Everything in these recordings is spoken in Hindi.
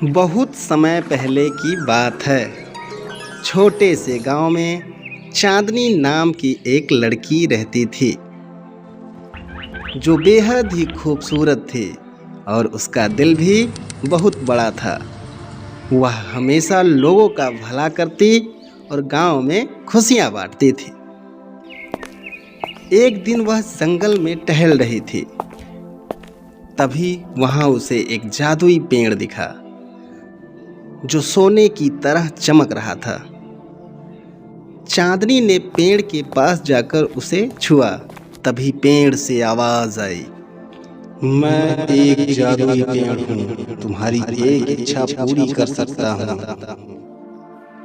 बहुत समय पहले की बात है। छोटे से गांव में चांदनी नाम की एक लड़की रहती थी जो बेहद ही खूबसूरत थी और उसका दिल भी बहुत बड़ा था। वह हमेशा लोगों का भला करती और गांव में खुशियां बांटती थी। एक दिन वह जंगल में टहल रही थी। तभी वहां उसे एक जादुई पेड़ दिखा जो सोने की तरह चमक रहा था। चांदनी ने पेड़ के पास जाकर उसे छुआ। तभी पेड़ से आवाज आई, मैं एक जादुई पेड़ हूँ, तुम्हारी एक इच्छा पूरी कर सकता हूँ।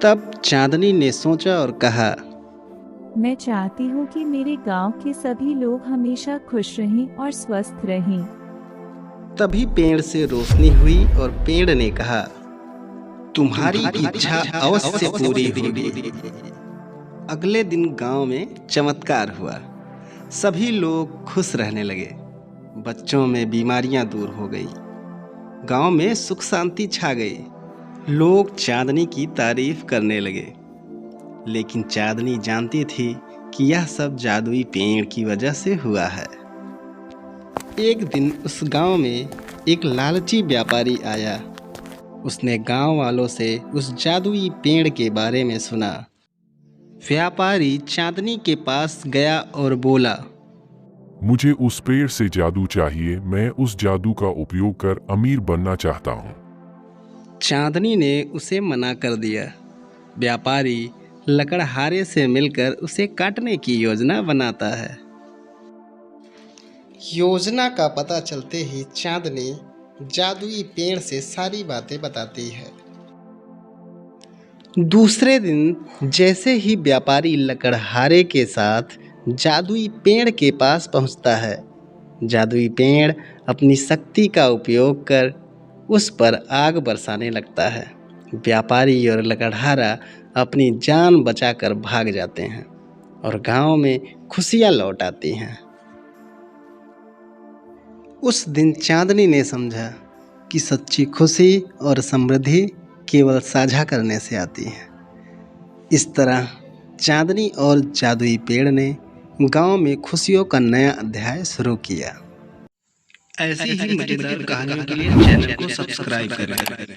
तब चांदनी ने सोचा और कहा, मैं चाहती हूँ कि मेरे गांव के सभी लोग हमेशा खुश रहें और स्वस्थ रहें। तभी पेड़ से रोशनी हुई और पेड़ ने कहा, तुम्हारी इच्छा अवश्य पूरी होगी। अगले दिन गांव में चमत्कार हुआ। सभी लोग खुश रहने लगे। बच्चों में बीमारियां दूर हो गई। गांव में सुख शांति छा गई। लोग चांदनी की तारीफ करने लगे। लेकिन चांदनी जानती थी कि यह सब जादुई पेड़ की वजह से हुआ है। एक दिन उस गांव में एक लालची व्यापारी आया। उसने गांव वालों से उस जादुई पेड़ के बारे में सुना। व्यापारी चांदनी के पास गया और बोला, मुझे उस पेड़ से जादू चाहिए। मैं उस जादू का उपयोग कर अमीर बनना चाहता हूँ। चांदनी ने उसे मना कर दिया। व्यापारी लकड़हारे से मिलकर उसे काटने की योजना बनाता है। योजना का पता चलते ही चांदनी जादुई पेड़ से सारी बातें बताती है। दूसरे दिन जैसे ही व्यापारी लकड़हारे के साथ जादुई पेड़ के पास पहुंचता है, जादुई पेड़ अपनी शक्ति का उपयोग कर उस पर आग बरसाने लगता है। व्यापारी और लकड़हारा अपनी जान बचाकर भाग जाते हैं और गांव में खुशियां लौट आती हैं। उस दिन चांदनी ने समझा कि सच्ची खुशी और समृद्धि केवल साझा करने से आती है। इस तरह चांदनी और जादुई पेड़ ने गांव में खुशियों का नया अध्याय शुरू किया। ऐसी ही मजेदार कहानियों के लिए चैनल को सब्सक्राइब करें।